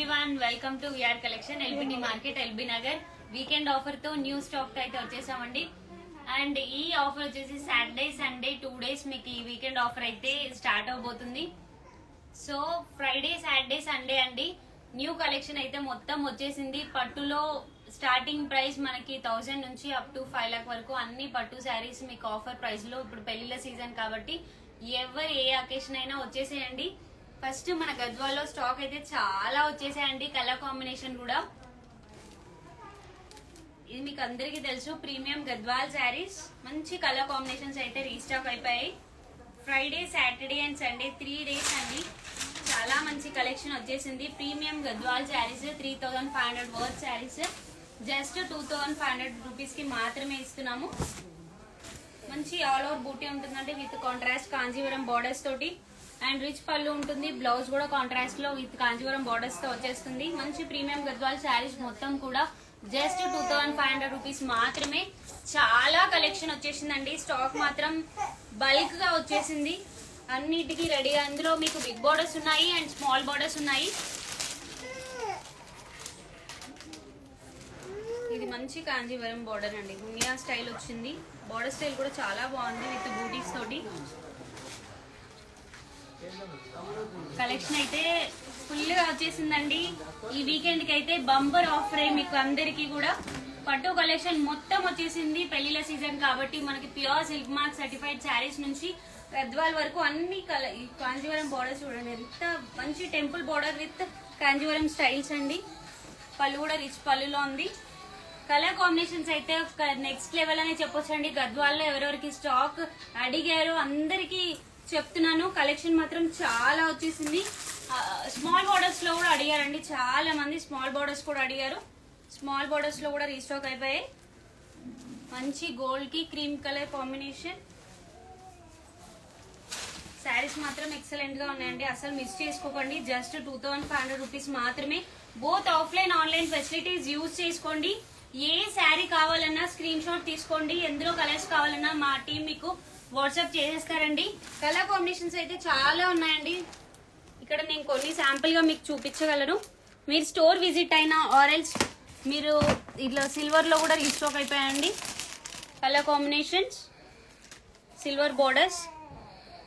Everyone welcome to VR collection LBT market LB Nagar weekend offer తో new stock అయితే వచ్చేసామండి. And ఈ offer వచ్చేసి సాటర్డే సండే 2 days మీకు ఈ వీకెండ్ ఆఫర్ అయితే స్టార్ట్ అవబోతుంది. సో ఫ్రైడే సాటర్డే సండే అండి న్యూ కలెక్షన్ అయితే మొత్తం వచ్చేసింది. పట్టులో స్టార్టింగ్ ప్రైస్ మనకి 1000 నుంచి అప్ టు 5 lakh వరకు అన్ని పట్టు శారీస్ మీకు ఆఫర్ ప్రైస్ లో. ఇప్పుడు పెళ్లిళ్ళ సీజన్ కాబట్టి ఎవరు ఏ అకేషన్ అయినా వచ్చేసేయండి. ఫస్ట్ మన గద్వాల్లో స్టాక్ అయితే చాలా వచ్చేసాయండి. కలర్ కాంబినేషన్ కూడా ఇది మీకు అందరికీ తెలుసు. ప్రీమియం గద్వాల్ శారీస్ మంచి కలర్ కాంబినేషన్స్ అయితే రీస్టాక్ అయిపోయాయి. Friday Saturday and Sunday 3 days అండి చాలా మంచి కలెక్షన్ వచ్చేసింది. Premium Gadwal saris 3500 worth saris just 2500 rupees కి మాత్రమే ఇస్తున్నాము. మంచి ఆల్ ఓవర్ బూటీ ఉంటుందంటే విత్ కాంట్రాస్ట్ కాంజీవరం బోర్డర్స్ తోటి అండ్ రిచ్ పళ్ళు ఉంటుంది. బ్లౌజ్ కూడా కాంట్రాస్ట్ లో విత్ కాంజీవరం బోర్డర్స్ తో వచ్చేస్తుంది. మంచి ప్రీమియం గద్వాల్ శారీస్ మొత్తం కూడా జస్ట్ 2500 రూపీస్ మాత్రమే. చాలా కలెక్షన్ వచ్చేసిందండి. స్టాక్ మాత్రం బల్క్ గా వచ్చేసింది అన్నిటికీ రెడీగా. అందులో మీకు బిగ్ బోర్డర్స్ ఉన్నాయి అండ్ స్మాల్ బోర్డర్స్ ఉన్నాయి. ఇది మంచి కాంజీవరం బోర్డర్ అండి, గునియా స్టైల్ వచ్చింది. బోర్డర్ స్టైల్ కూడా చాలా బాగుంది విత్ బూటీస్ తోటి. కలెక్షన్ అయితే ఫుల్ గా వచ్చేసిందండి. ఈ వీకెండ్ కి అయితే బంపర్ ఆఫర్ మీకు అందరికి కూడా. పట్టు కలెక్షన్ మొత్తం వచ్చేసింది. పెళ్లిల సీజన్ కాబట్టి మనకి pure silk mark certified saris నుంచి గద్వాల్ వరకు అన్ని కాంజీవరం బోర్డర్ చూడండి ఎంత మంచి temple border with Kanjeevaram styles అండి. పళ్ళు కూడా రిచ్ పళ్ళులో ఉంది. కలర్ కాంబినేషన్స్ అయితే నెక్స్ట్ లెవెల్ అనే చెప్పొచ్చండి. గద్వాల్లో ఎవరెవరికి స్టాక్ అడిగారో అందరికి చెప్తున్నాను. కలెక్షన్ మాత్రం చాలా వచ్చేసింది. స్మాల్ బోర్డర్స్ లో కూడా అడిగారండి చాలా మంది. స్మాల్ బోర్డర్స్ కూడా అడిగారు. స్మాల్ బోర్డర్స్ లో కూడా రీస్టాక్ అయిపోయాయి. మంచి గోల్డ్ కి క్రీమ్ కలర్ కాంబినేషన్ శారీస్ మాత్రం ఎక్సలెంట్ గా ఉన్నాయండి. అసలు మిస్ చేసుకోకండి. జస్ట్ 2500 రూపీస్ మాత్రమే. Both offline online facilities use చేసుకోండి. ఏ శారీ కావాలన్నా స్క్రీన్ షాట్ తీసుకోండి. ఎందులో కలర్స్ కావాలన్నా మా టీం మీకు వాట్సాప్ చేసేస్తారండి. కలర్ కాంబినేషన్స్ అయితే చాలా ఉన్నాయండి. ఇక్కడ నేను కొన్ని శాంపుల్ గా మీకు చూపించగలను. మీరు స్టోర్ విజిట్ అయినా ఆరెల్స్ మీరు ఇట్లా సిల్వర్ లో కూడా రీస్టాక్ అయిపోయాయండి. Colour combinations silver borders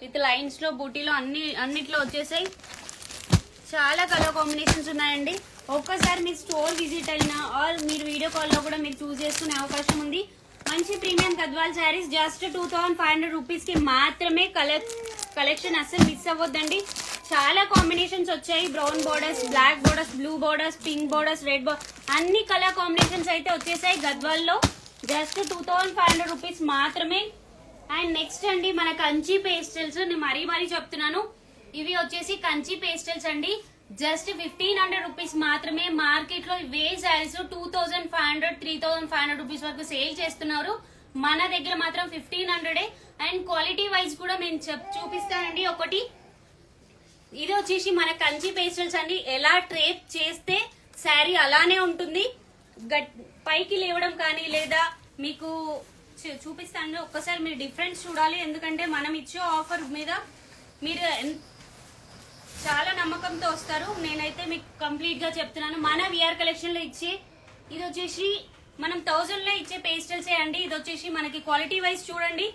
with lines లో బూటీలో అన్నిట్లో వచ్చేసాయి. చాలా కలర్ కాంబినేషన్స్ ఉన్నాయండి. ఒక్కసారి మీరు స్టోర్ విజిట్ అయినా ఆర్ మీరు వీడియో కాల్ లో కూడా మీరు చూస్ చేసుకునే అవకాశం ఉంది. మంచి premium Gadwal saris just 2500 rupees కి మాత్రమే. కలెక్షన్ అస్సలు మిస్ అవ్వద్దండి. చాలా కాంబినేషన్స్ వచ్చాయి. Brown borders, black borders, blue borders, pink borders, red border అన్ని కలర్ కాంబినేషన్స్ అయితే వచ్చేసాయి గద్వాల్లో. జస్ట్ 2500 రూపీస్ మాత్రమే. అండ్ నెక్స్ట్ అండి మన కంచి పేస్టల్స్. నేను మరీ చెప్తున్నాను, ఇవి వచ్చేసి కంచి పేస్టల్స్ అండి. జస్ట్ 1500 రూపీస్ మాత్రమే. మార్కెట్ లో ఇవే శారీస్ 2500 3500 రూపీస్ వరకు సేల్ చేస్తున్నారు. మన దగ్గర మాత్రం 1500. అండ్ క్వాలిటీ వైజ్ కూడా నేను చూపిస్తానండి ఒకటి. ఇది వచ్చేసి మన కంచి పేస్టల్స్ అండి. ఎలా ట్రేప్ చేస్తే శారీ అలానే ఉంటుంది. పైకి లేవడం కానీ లేదా మీకు చూపిస్తాను. ఒక్కసారి మీరు డిఫరెన్స్ చూడాలి. ఎందుకంటే మనం ఇచ్చే ఆఫర్ మీద మీరు చాలా నమ్మకంతో వస్తారు. నేనైతే మీకు కంప్లీట్ గా చెప్తున్నాను. మన విఆర్ కలెక్షన్ లో ఇచ్చే ఇది వచ్చేసి మనం 1000 లో ఇచ్చే పేస్టల్సే అండి. ఇది వచ్చేసి మనకి క్వాలిటీ వైజ్ చూడండి,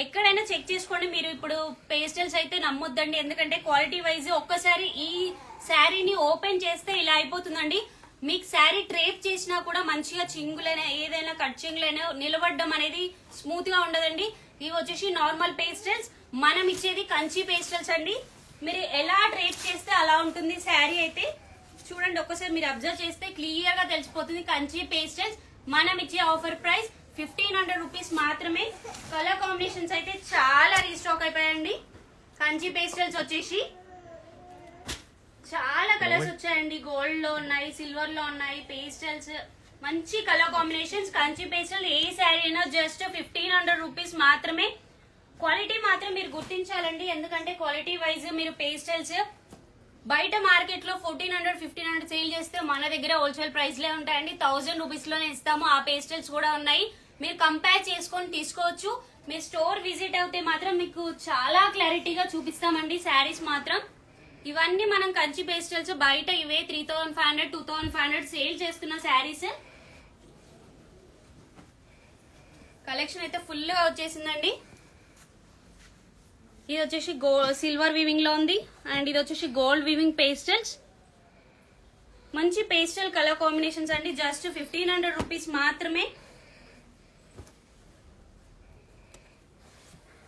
ఎక్కడైనా చెక్ చేసుకోండి. మీరు ఇప్పుడు పేస్టల్స్ అయితే నమ్మొద్దండి, ఎందుకంటే క్వాలిటీ వైజ్ ఒక్కసారి ఈ శారీని ఓపెన్ చేస్తే ఇలా అయిపోతుందండి. మీకు శారీ ట్రేప్ చేసినా కూడా మంచిగా చింగులైనా ఏదైనా కట్ చింగులైనా నిలబడడం అనేది స్మూత్ గా ఉండదండి. ఇవి వచ్చేసి నార్మల్ పేస్టల్స్. మనం ఇచ్చేది కంచి పేస్టల్స్ అండి. మీరు ఎలా ట్రేప్ చేస్తే అలా ఉంటుంది శారీ అయితే. చూడండి ఒక్కసారి మీరు అబ్జర్వ్ చేస్తే క్లియర్ గా తెలిసిపోతుంది. కంచి పేస్టల్స్ మనం ఇచ్చే ఆఫర్ ప్రైస్ 1500 రూపీస్ మాత్రమే. కలర్ కాంబినేషన్స్ అయితే చాలా రీస్టాక్ అయిపోయాయండి. కంచి పేస్టల్స్ వచ్చేసి చాలా కలర్స్ వచ్చాయండి. గోల్డ్ లో ఉన్నాయి, సిల్వర్ లో ఉన్నాయి, పేస్టల్స్ మంచి కలర్ కాంబినేషన్స్. కంచి పేస్టల్ ఏ శారీ అయినా జస్ట్ 1500 రూపీస్ మాత్రమే. క్వాలిటీ మాత్రం మీరు గుర్తించాలండి, ఎందుకంటే క్వాలిటీ వైజ్ మీరు పేస్టల్స్ బయట మార్కెట్ లో 1400 1500 సేల్ చేస్తే మన దగ్గర హోల్సేల్ ప్రైస్ లే ఉంటాయండి. 1000 రూపీస్ లోనే ఇస్తాము. ఆ పేస్టల్స్ కూడా ఉన్నాయి, మీరు కంపేర్ చేసుకొని తీసుకోవచ్చు. మీరు స్టోర్ విజిట్ అయితే మాత్రం మీకు చాలా క్లారిటీగా చూపిస్తామండి శారీస్ మాత్రం. ఇవన్నీ మనం కంచి పేస్టల్స్ బయట ఇవే 3500 2500 సేల్ చేస్తున్న శారీస్. కలెక్షన్ అయితే ఫుల్ గా వచ్చేసిందండి. ఇది వచ్చేసి సిల్వర్ వీవింగ్ లో ఉంది అండ్ ఇది వచ్చేసి గోల్డ్ వీవింగ్ పేస్టల్స్. మంచి పేస్టల్ కలర్ కాంబినేషన్స్ అండి. జస్ట్ 1500 రూపీస్ మాత్రమే.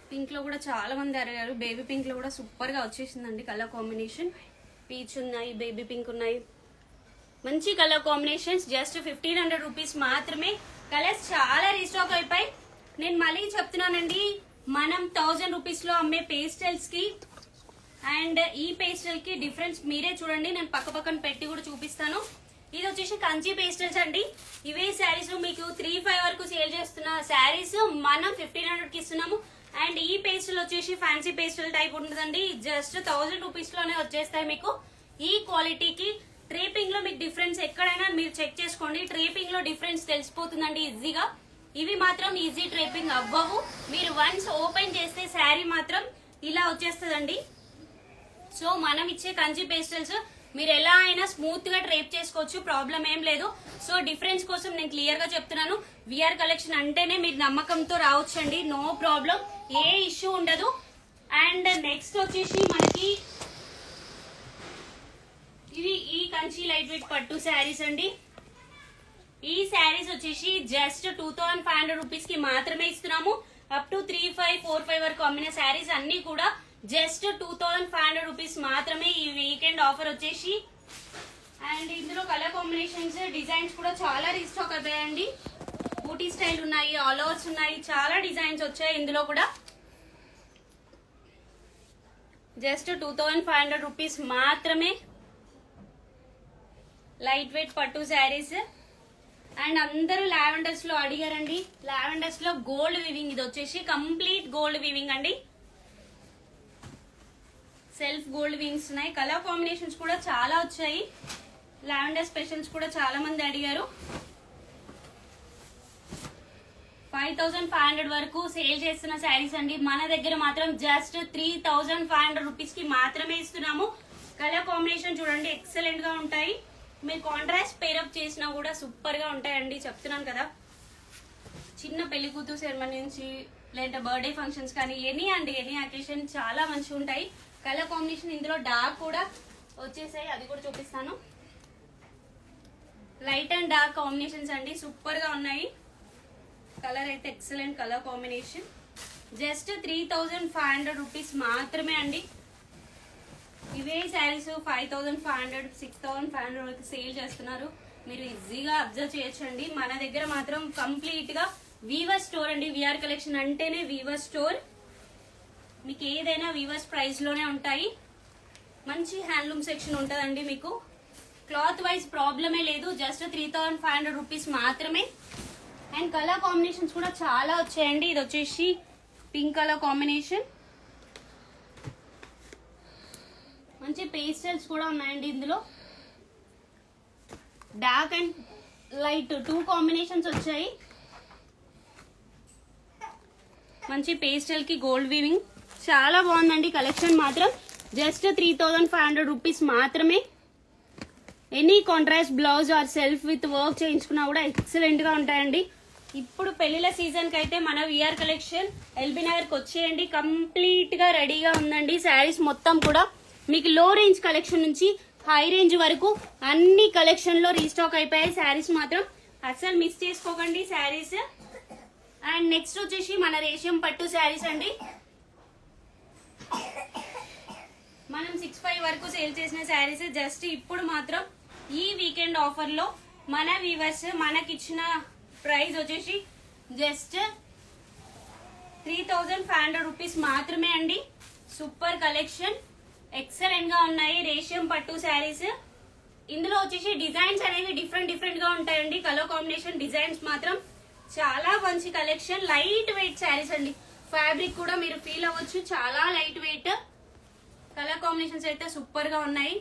పింక్ లో కూడా చాలా మంది అడిగారు. బేబీ పింక్ లో కూడా సూపర్ గా వచ్చేసిందండి కలర్ కాంబినేషన్. పీచ్ ఉన్నాయి, బేబీ పింక్ ఉన్నాయి, మంచి కలర్ కాంబినేషన్స్. జస్ట్ 1500 రూపీస్ మాత్రమే. కలర్స్ చాలా రీస్టాక్ అయిపోయి. నేను మళ్ళీ చెప్తున్నానండి, మనం 1000 రూపీస్ లో అమ్మే పేస్టల్స్ కి అండ్ ఈ పేస్టల్ కి డిఫరెన్స్ మీరే చూడండి. నేను పక్క పక్కన పెట్టి కూడా చూపిస్తాను. ఇది వచ్చేసి కంచి పేస్టల్స్ అండి. ఇవే శారీస్ మీకు 3-5 వరకు సేల్ చేస్తున్న శారీస్ మనం 1500 కి ఇస్తున్నాము. అండ్ ఈ పేస్టల్ వచ్చేసి ఫ్యాన్సీ పేస్టల్ టైప్ ఉంటుందండి. జస్ట్ 1000 రూపీస్ లోనే వచ్చేస్తాయి మీకు. ఈ క్వాలిటీకి ట్రేపింగ్ లో మీకు డిఫరెన్స్ ఎక్కడైనా మీరు చెక్ చేసుకోండి. ట్రేపింగ్ లో డిఫరెన్స్ తెలిసిపోతుందండి ఈజీగా. ఇవి మాత్రం ఈజీ ట్రేపింగ్ అవ్వవు. మీరు వన్స్ ఓపెన్ చేస్తే శారీ మాత్రం ఇలా వచ్చేస్తుందండి. సో మనం ఇచ్చే కంచి పేస్టల్స్ మీరు ఎలా అయినా స్మూత్ గా ట్రేప్ చేసుకోవచ్చు, ప్రాబ్లం ఏం లేదు. సో డిఫరెన్స్ కోసం నేను క్లియర్ గా చెప్తున్నాను. విఆర్ కలెక్షన్ అంటేనే మీరు నమ్మకంతో రావచ్చండి, నో ప్రాబ్లం, ఏ ఇష్యూ ఉండదు. అండ్ నెక్స్ట్ వచ్చేసి మనకి ఇవి ఈ కంచి లైట్ వెయిట్ పట్టు శారీస్ అండి. ఈ శారీస్ వచ్చేసి జస్ట్ 2500 రూపీస్ కి మాత్రమే ఇస్తున్నాము. అప్ టు 3-5, 4-5 వరకు అమ్మిన శారీస్ అన్ని కూడా జస్ట్ 2500 రూపీస్ మాత్రమే ఈ వీకెండ్ ఆఫర్ వచ్చేసి. అండ్ ఇందులో కలర్ కాంబినేషన్స్, డిజైన్స్ కూడా చాలా రీస్టాక్ అయిపోయాయండి. బూటీ స్టైల్ ఉన్నాయి, ఆల్ ఓవర్స్ ఉన్నాయి, చాలా డిజైన్స్ వచ్చాయి ఇందులో కూడా. జస్ట్ 2500 రూపీస్ మాత్రమే లైట్ వెయిట్ పట్టు శారీస్. అండ్ అందరూ లావెండర్స్ లో అడిగారండి. లావెండర్స్ లో గోల్డ్ వీవింగ్, ఇది వచ్చేసి కంప్లీట్ గోల్డ్ వీవింగ్ అండి. సెల్ఫ్ గోల్డ్ వింగ్స్ ఉన్నాయి. కలర్ కాంబినేషన్స్ కూడా చాలా వచ్చాయి. లావెండర్ స్పెషల్స్ కూడా చాలా మంది అడిగారు. 5500 వరకు సేల్ చేస్తున్న శారీస్ అండి. మన దగ్గర మాత్రం జస్ట్ 3500 రూపీస్ కి మాత్రమే ఇస్తున్నాము. కలర్ కాంబినేషన్ చూడండి, ఎక్సలెంట్ గా ఉంటాయి. మీరు కాంట్రాస్ట్ పేరప్ చేసినా కూడా సూపర్ గా ఉంటాయండి, చెప్తున్నాను కదా. చిన్న పెళ్లి కూతురు సెరమనీ నుంచి లేదా బర్త్డే ఫంక్షన్స్ కానీ ఎనీ అకేషన్ చాలా మంచిగా ఉంటాయి. కలర్ కాంబినేషన్ ఇందులో డార్క్ కూడా వచ్చేసాయి, అది కూడా చూపిస్తాను. లైట్ అండ్ డార్క్ కాంబినేషన్స్ అండి, సూపర్ గా ఉన్నాయి. కలర్ అయితే excellent colour combination. Just 3500 rupees మాత్రమే అండి. ఇవే శారీస్ 5500, 6500 వరకు సేల్ చేస్తున్నారు. మీరు ఈజీగా అబ్జర్వ్ చేయొచ్చండి. మన దగ్గర మాత్రం కంప్లీట్ గా వీవర్ స్టోర్ అండి. విఆర్ కలెక్షన్ అంటేనే వీవర్ స్టోర్. మీకు ఏదైనా వీవర్స్ ప్రైస్ లోనే ఉంటాయి. మంచి హ్యాండ్లూమ్ సెక్షన్ ఉంటుందండి మీకు. క్లాత్ వైజ్ ప్రాబ్లమే లేదు. జస్ట్ 3500 రూపీస్ మాత్రమే. అండ్ కలర్ కాంబినేషన్స్ కూడా చాలా వచ్చాయండి. ఇది వచ్చేసి పింక్ కలర్ కాంబినేషన్, మంచి పేస్టల్స్ కూడా ఉన్నాయండి ఇందులో. డార్క్ అండ్ లైట్ 2 కాంబినేషన్స్ వచ్చాయి. మంచి పేస్టల్ కి గోల్డ్ వీవింగ్, చాలా బాగుందండి కలెక్షన్ మాత్రం. జస్ట్ 3500 రూపీస్ మాత్రమే. Any contrast blouse or self with work చేయించుకున్నా కూడా ఎక్సలెంట్ గా ఉంటాయండి. ఇప్పుడు పెళ్లిళ్ళ సీజన్ కి అయితే మన విఆర్ కలెక్షన్ ఎల్బీ నగర్ కి వచ్చేయండి. కంప్లీట్ గా రెడీగా ఉందండి. శారీస్ మొత్తం కూడా మీకు లో రేంజ్ కలెక్షన్ నుంచి హై రేంజ్ వరకు అన్ని కలెక్షన్ లో రీస్టాక్ అయిపోయాయి. శారీస్ మాత్రం అస్సలు మిస్ చేసుకోకండి శారీస్. అండ్ నెక్స్ట్ వచ్చేసి మన రేషం పట్టు శారీస్ అండి. మనం 6-5 వరకు సేల్ చేసిన శారీస్ జస్ట్ ఇప్పుడు మాత్రం ఈ వీకెండ్ ఆఫర్ లో మన వీవర్స్ మనకిచ్చిన ప్రైస్ వచ్చేసి జస్ట్ 3500 రూపీస్ మాత్రమే అండి. సూపర్ కలెక్షన్, ఎక్సలెంట్ గా ఉన్నాయి రేషం పట్టు శారీస్. ఇందులో వచ్చేసి డిజైన్స్ అనేవి డిఫరెంట్ గా ఉంటాయండి. కలర్ కాంబినేషన్ డిజైన్స్ మాత్రం చాలా మంచి కలెక్షన్. లైట్ వెయిట్ శారీస్ అండి. ఫ్యాబ్రిక్ కూడా మీరు ఫీల్ అవ్వచ్చు, చాలా లైట్ వెయిట్. కలర్ కాంబినేషన్స్ అయితే సూపర్ గా ఉన్నాయి.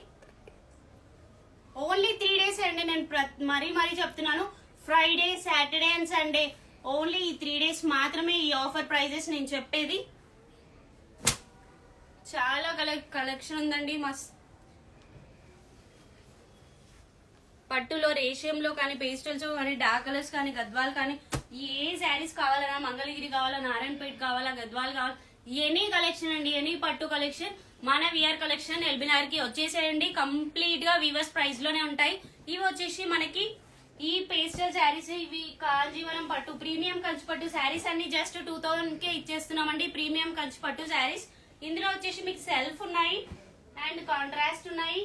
ఓన్లీ 3 డేస్ అండి. నేను మరీ చెప్తున్నాను, Friday, Saturday and Sunday only ఈ 3 డేస్ మాత్రమే ఈ ఆఫర్ ప్రైజెస్ నేను చెప్పేది. చాలా కలెక్షన్ ఉందండి. పట్టులో రేషియంలో కానీ పేస్టల్స్ కానీ డార్క్ కలర్స్ కానీ గద్వాల్ కానీ ఏ శారీస్ కావాలన్నా మంగళగిరి కావాలా నారాయణపేట కావాలా గద్వాల్ కావాలా ఎనీ కలెక్షన్ అండి ఎనీ పట్టు కలెక్షన్ మన విఆర్ కలెక్షన్ ఎల్బినార్ కి వచ్చేసేయండి. కంప్లీట్ గా వీవర్స్ ప్రైస్ లోనే ఉంటాయి. ఇవి వచ్చేసి మనకి ఈ పేస్టల్ శారీస్ ఇవి కాంజీవరం పట్టు ప్రీమియం కంచి పట్టు శారీస్ అన్ని జస్ట్ 2000 కే ఇచ్చేస్తున్నామండి. ప్రీమియం కంచి పట్టు శారీస్ ఇందులో వచ్చేసి మీకు సెల్ఫ్ ఉన్నాయి అండ్ కాంట్రాస్ట్ ఉన్నాయి.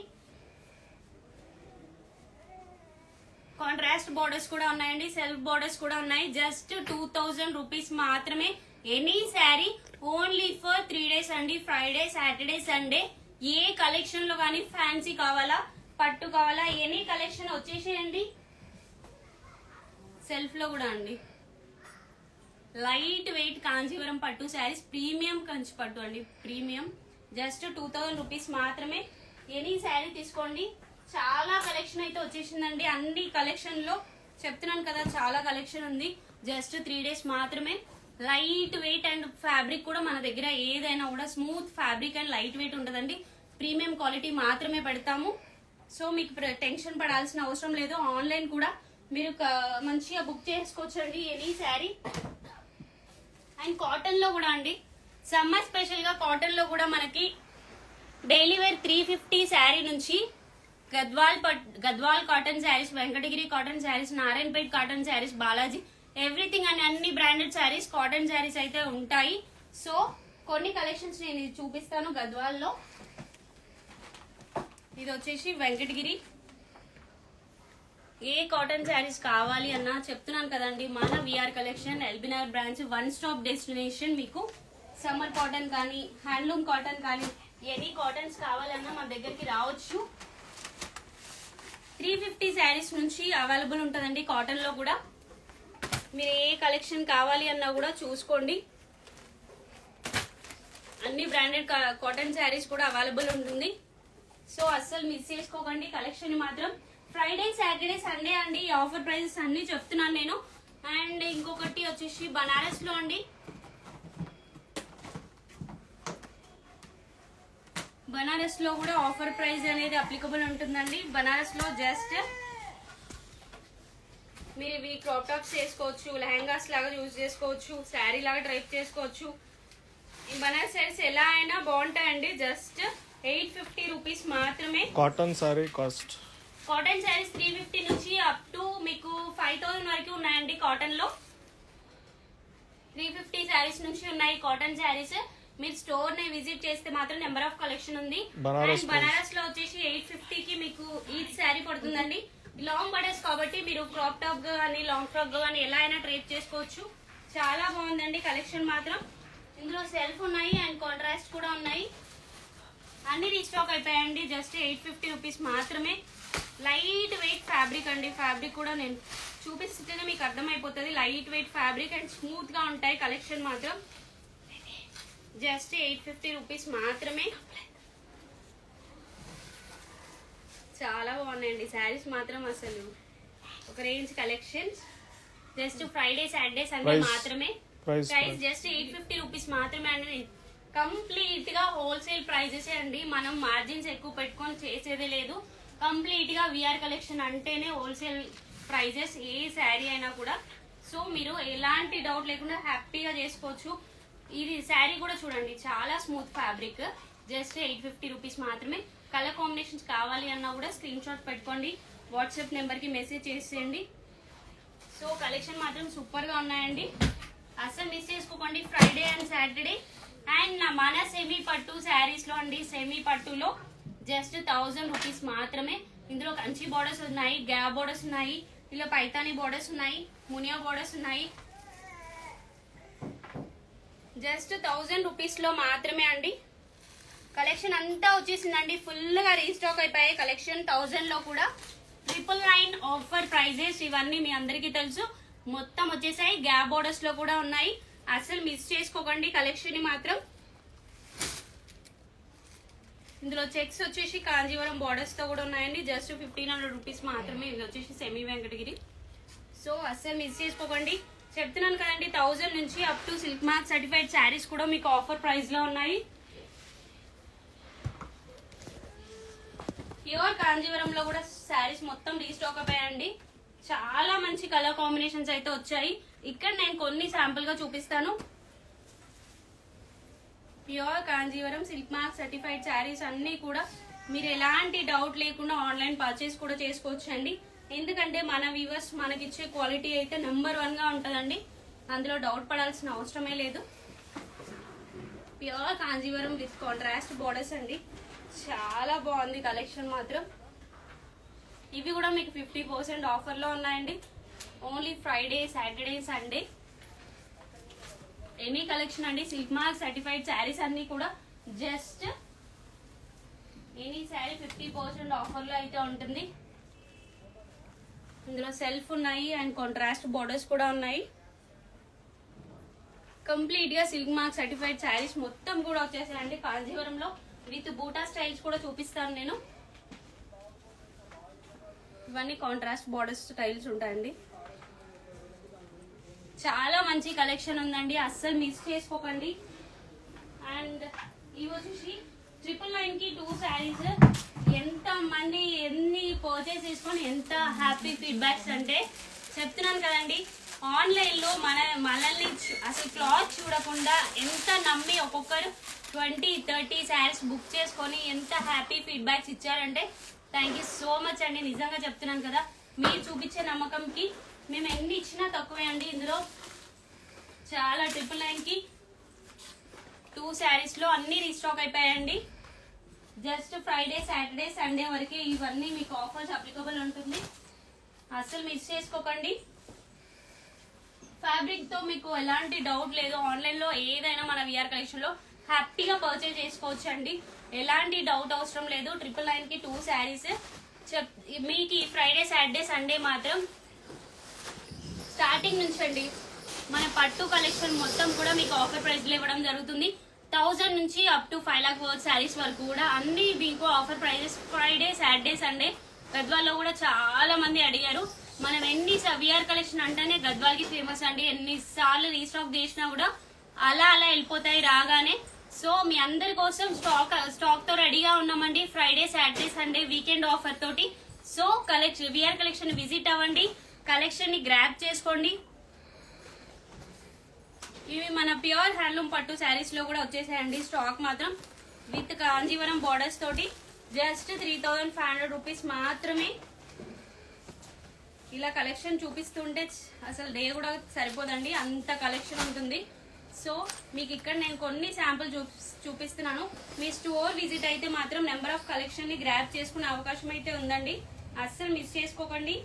కాంట్రాస్ట్ బోర్డర్స్ కూడా ఉన్నాయండి, సెల్ఫ్ బోర్డర్స్ కూడా ఉన్నాయి. జస్ట్ 2000 రూపీస్ మాత్రమే. Any sari only for 3 days అండి, ఫ్రైడే సాటర్డే సండే. ఏ కలెక్షన్ లో కానీ ఫ్యాన్సీ కావాలా పట్టు కావాలా ఎనీ కలెక్షన్ వచ్చేసేయండి. సెల్ఫ్ లో కూడా అండి లైట్ వెయిట్ కాంజీవరం పట్టు శారీస్ ప్రీమియం కంచి పట్టు అండి, ప్రీమియం. జస్ట్ 2000 రూపీస్ మాత్రమే. ఎనీ శారీ తీసుకోండి. చాలా కలెక్షన్ అయితే వచ్చేసిందండి. అన్ని కలెక్షన్ లో చెప్తున్నాను కదా చాలా కలెక్షన్ ఉంది. జస్ట్ 3 days మాత్రమే. లైట్ వెయిట్ అండ్ ఫ్యాబ్రిక్ కూడా మన దగ్గర ఏదైనా కూడా smooth fabric and light weight ఉంటుందండి. ప్రీమియం క్వాలిటీ మాత్రమే పెడతాము. సో మీకు టెన్షన్ పడాల్సిన అవసరం లేదు. ఆన్లైన్ కూడా మీరు మంచిగా బుక్ చేసుకోవచ్చండి ఎనీ శారీ. అండ్ కాటన్ లో కూడా అండి సమ్మర్ స్పెషల్ గా కాటన్ లో కూడా మనకి డైలీ వేర్ 350 శారీ నుంచి Gadwal cotton saris, Venkatagiri cotton saris, Narayanpet cotton saris, Balaji everything అని అన్ని బ్రాండెడ్ శారీస్ కాటన్ శారీస్ అయితే ఉంటాయి. సో కొన్ని కలెక్షన్స్ నేను ఇది చూపిస్తాను. గద్వాల్లో ఇది వచ్చేసి వెంకటగిరి. ఏ కాటన్ శారీస్ కావాలి అన్నా చెప్తున్నాను కదండి మన విఆర్ కలెక్షన్ ఎల్బినార్ బ్రాంచ్ వన్ స్టాప్ డెస్టినేషన్. మీకు సమ్మర్ కాటన్ కానీ హ్యాండ్లూమ్ కాటన్ కానీ ఎనీ కాటన్స్ కావాలన్నా మన దగ్గరికి రావచ్చు. 350 శారీస్ నుంచి అవైలబుల్ ఉంటుందండి కాటన్ లో కూడా. మీరు ఏ కలెక్షన్ కావాలి అన్నా కూడా చూసుకోండి. అన్ని బ్రాండెడ్ కాటన్ శారీస్ కూడా అవైలబుల్ ఉంటుంది. సో అస్సలు మిస్ చేసుకోకండి కలెక్షన్ మాత్రం. ఫ్రైడే సాటర్డే సండే అండి ఈ ఆఫర్ ప్రైజెస్ అన్ని చెప్తున్నాను నేను. అండ్ ఇంకొకటి వచ్చేసి బనారస్ లో అండి. బనారస్ లో కూడా ఆఫర్ ప్రైస్ అనేది అప్లికబుల్ ఉంటుందండి. బనారస్ లో జస్ట్ మీరు ఇవి క్రాప్ టాప్స్ చేసుకోవచ్చు, లెహంగాస్ లాగా యూజ్ చేసుకోవచ్చు, శారీ లాగా డ్రైప్ చేసుకోవచ్చు. ఈ బనారస్ శారీస్ ఎలా అయినా బాగుంటాయండి. జస్ట్ 850 రూపీస్ మాత్రమే. Cotton sari cost cotton saris 350 నుంచి అప్ టు మీకు 5000 వరకు ఉన్నాయండి. కాటన్ లో 350 శారీస్ నుంచి ఉన్నాయి కాటన్ శారీస్. మీరు స్టోర్ ని విజిట్ చేస్తే మాత్రం నెంబర్ ఆఫ్ కలెక్షన్ ఉంది. అండ్ బనారస్ లో వచ్చేసి 850 కి మీకు ఈ శారీ పడుతుందండి. లాంగ్ బడర్స్ కాబట్టి మీరు క్రాప్ టాప్ కానీ లాంగ్ ఫ్రాక్ కానీ ఎలా అయినా ట్రేప్ చేసుకోవచ్చు. చాలా బాగుందండి కలెక్షన్ మాత్రం. ఇందులో సెల్ఫ్ ఉన్నాయి అండ్ కాంట్రాస్ట్ కూడా ఉన్నాయి. అన్ని రీస్టాక్ అయిపోయాయండి. జస్ట్ 850 రూపీస్ మాత్రమే. లైట్ వెయిట్ ఫ్యాబ్రిక్ అండి. ఫ్యాబ్రిక్ కూడా నేను చూపిస్తేనే మీకు అర్థమైపోతుంది. Light weight fabric and smooth గా ఉంటాయి కలెక్షన్ మాత్రం. జస్ట్ 850 రూపీస్ మాత్రమే. చాలా బాగున్నాయండి శారీస్ మాత్రం. అసలు ఒక range collection. Just Friday Saturday Sunday మాత్రమే. ప్రైస్ జస్ట్ 850 రూపీస్ మాత్రమే అండి. కంప్లీట్ గా హోల్సేల్ ప్రైజెస్ అండి. మనం మార్జిన్స్ ఎక్కువ పెట్టుకొని చేసేదే లేదు. కంప్లీట్ గా విఆర్ కలెక్షన్ అంటేనే హోల్సేల్ ప్రైజెస్ ఏ శారీ అయినా కూడా. సో మీరు ఎలాంటి డౌట్ లేకుండా హ్యాపీగా చేసుకోవచ్చు. ఇది శారీ కూడా చూడండి చాలా స్మూత్ ఫ్యాబ్రిక్. జస్ట్ 850 రూపీస్ మాత్రమే. కలర్ కాంబినేషన్స్ కావాలి అన్నా కూడా స్క్రీన్ షాట్ పెట్టుకోండి. వాట్సాప్ నెంబర్ కి మెసేజ్ చేసేయండి. సో కలెక్షన్ మాత్రం సూపర్ గా ఉన్నాయండి. అసలు మిస్ చేసుకోకండి ఫ్రైడే అండ్ సాటర్డే. అండ్ మన సెమీ పట్టు శారీస్ లో అండి సెమీ పట్టులో జస్ట్ 1000 రూపీస్ మాత్రమే. ఇందులో కంచి బోర్డర్స్ ఉన్నాయి, గ్యాప్ బోర్డర్స్ ఉన్నాయి, ఇలా పైతానీ బోర్డర్స్ ఉన్నాయి, మునియా బోర్డర్స్ ఉన్నాయి. జస్ట్ 1000 రూపీస్ లో మాత్రమే అండి. కలెక్షన్ అంతా వచ్చేసిందండి. ఫుల్ గా రీస్టాక్ అయిపోయాయి కలెక్షన్. 1000 లో కూడా 999 ఆఫర్ ప్రైజెస్. ఇవన్నీ మీ అందరికీ తెలుసు. మొత్తం వచ్చేసాయి. గ్యాప్ బోర్డర్స్ లో కూడా ఉన్నాయి. అసలు మిస్ చేసుకోకండి కలెక్షన్ ని మాత్రం. ఇందులో చెక్స్ వచ్చేసి కాంజీవరం బోర్డర్స్ తో కూడా ఉన్నాయండి. జస్ట్ 1500 రూపీస్ మాత్రమే. ఇది వచ్చేసి సెమీ వెంకటగిరి. సో అసలు మిస్ చేసుకోకండి. చెప్తున్నాను కదండి 1000 నుంచి up to silk mark certified saris కూడా మీకు ఆఫర్ ప్రైస్ లో ఉన్నాయి. ప్యూర్ కాంజీవరంలో కూడా శారీస్ మొత్తం రీస్టాక్ అయిపోయాయండి. చాలా మంచి కలర్ కాంబినేషన్స్ అయితే వచ్చాయి. ఇక్కడ నేను కొన్ని శాంపుల్ గా చూపిస్తాను. Pure Kanjeevaram silk mark certified saris అన్ని కూడా మీరు ఎలాంటి డౌట్ లేకుండా ఆన్లైన్ పర్చేస్ కూడా చేసుకోవచ్చు అండి. ఎందుకంటే మన వ్యూవర్స్ మనకిచ్చే క్వాలిటీ అయితే నెంబర్ 1 గా ఉంటుందండి. అందులో డౌట్ పడాల్సిన అవసరమే లేదు. Pure Kanjeevaram with contrast borders అండి. చాలా బాగుంది కలెక్షన్ మాత్రం. ఇవి కూడా మీకు 50% ఆఫర్లో ఉన్నాయండి. Only Friday, Saturday, Sunday any collection అండి. సిల్క్ మార్క్ సర్టిఫైడ్ శారీస్ అన్ని కూడా జస్ట్ ఎనీ శారీ 50% ఆఫర్లో అయితే ఉంటుంది. ఇందులో సెల్ఫ్ ఉన్నాయి అండ్ కాంట్రాస్ట్ బోర్డర్స్ కూడా ఉన్నాయి. కంప్లీట్ గా సిల్క్ మార్క్ సర్టిఫైడ్ శారీస్ మొత్తం కూడా వచ్చేసాయండి కాంజీవరంలో. విత్ బూటా స్టైల్స్ కూడా చూపిస్తాను నేను. ఇవన్నీ కాంట్రాస్ట్ బోర్డర్స్ స్టైల్స్ ఉంటాయండి. చాలా మంచి కలెక్షన్ ఉందండి, అస్సలు మిస్ చేసుకోకండి. అండ్ ఇవి వచ్చేసి 999 కి 2 శారీస్. ఎంత మంది ఎన్ని పర్చేస్ చేసుకొని ఎంత హ్యాపీ ఫీడ్బ్యాక్స్ అంటే చెప్తున్నాను కదండి. ఆన్లైన్ లో మనల్ని అసలు క్లాత్ చూడకుండా ఎంత నమ్మి ఒక్కొక్కరు 20-30 శారీస్ బుక్ చేసుకొని ఎంత హ్యాపీ ఫీడ్బ్యాక్స్ ఇచ్చారంటే థ్యాంక్ యూ సో మచ్ అండి. నిజంగా చెప్తున్నాను కదా, మీరు చూపించే నమ్మకంకి మేము ఎన్ని ఇచ్చినా తక్కువే అండి. ఇందులో చాలా 999 కి 2 శారీస్ లో అన్ని రీస్టాక్ అయిపోయాయండి. జస్ట్ ఫ్రైడే, సాటర్డే, సండే వరకు ఇవన్నీ మీకు ఆఫర్స్ అప్లికబుల్ ఉంటుంది. అస్సలు మిస్ చేసుకోకండి. ఫ్యాబ్రిక్ తో మీకు ఎలాంటి డౌట్ లేదు. ఆన్లైన్ లో ఏదైనా మన విఆర్ కలెక్షన్ లో హ్యాపీగా పర్చేజ్ చేసుకోవచ్చు అండి. ఎలాంటి డౌట్ అవసరం లేదు. 999 కి 2 శారీస్. మీకు ఈ ఫ్రైడే, సాటర్డే, సండే మాత్రం స్టార్టింగ్ నుంచి అండి మన పట్టు కలెక్షన్ మొత్తం కూడా మీకు ఆఫర్ ప్రైస్ లో ఇవ్వడం జరుగుతుంది. 1000 నుంచి up to 5 lakh worth sarees వరకు కూడా అన్ని మీకు offer prices. Friday, Saturday, Sunday గద్వాల్లో కూడా చాలా మంది అడిగారు. మనం ఎన్ని విఆర్ కలెక్షన్ అంటేనే గద్వాల్కి ఫేమస్ అండి. ఎన్నిసార్లు రీస్టాక్ చేసినా కూడా అలా వెళ్ళిపోతాయి రాగానే. సో మీ అందరి కోసం స్టాక్ తో రెడీగా ఉన్నామండి. Friday, Saturday, Sunday weekend offer తోటి. సో విఆర్ కలెక్షన్ విజిట్ అవ్వండి, కలెక్షన్ ని గ్రాబ్ చేసుకోండి. ఇవి మన ప్యూర్ హ్యాండ్లూమ్ పట్టు శారీస్ లో కూడా వచ్చేసాయండి స్టాక్ మాత్రం. విత్ కాంజీవరం బోర్డర్స్ తోటి జస్ట్ 3500 రూపీస్ మాత్రమే. ఇలా కలెక్షన్ చూపిస్తుంటే అసలు డే కూడా సరిపోదండి, అంత కలెక్షన్ ఉంటుంది. సో మీకు ఇక్కడ నేను కొన్ని శాంపుల్ చూపిస్తున్నాను. మీ స్టోర్ విజిట్ అయితే మాత్రం నెంబర్ ఆఫ్ కలెక్షన్ ని గ్రాబ్ చేసుకునే అవకాశం అయితే ఉందండి. అస్సలు మిస్ చేసుకోకండి.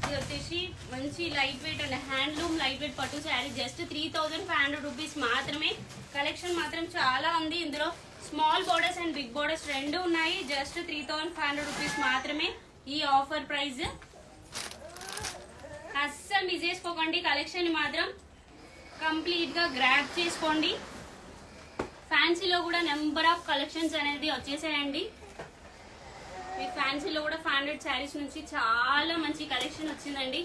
ఇది వచ్చేసి మంచి light weight and handloom light weight పట్టు శారీ. జస్ట్ 3500 రూపీస్ మాత్రమే. కలెక్షన్ మాత్రం చాలా ఉంది. ఇందులో small borders and big borders రెండు ఉన్నాయి. జస్ట్ 3500 రూపీస్ మాత్రమే ఈ ఆఫర్ ప్రైస్. అస్సలు మిస్ చేసుకోకండి. కలెక్షన్ మాత్రం కంప్లీట్ గా గ్రాబ్ చేసుకోండి. ఫ్యాన్సీలో కూడా నెంబర్ ఆఫ్ కలెక్షన్స్ అనేది వచ్చేసాయండి. మీ ఫ్యాన్సీలో కూడా 500 శారీస్ నుంచి చాలా మంచి కలెక్షన్ వచ్చిందండి.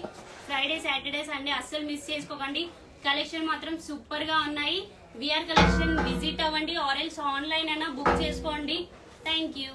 ఫ్రైడే, సాటర్డే, సండే అస్సలు మిస్ చేసుకోకండి. కలెక్షన్ మాత్రం సూపర్ గా ఉన్నాయి. విఆర్ కలెక్షన్ విజిట్ అవ్వండి, ఆర్ ఎల్స్ ఆన్లైన్ అయినా బుక్ చేసుకోండి. Thank you.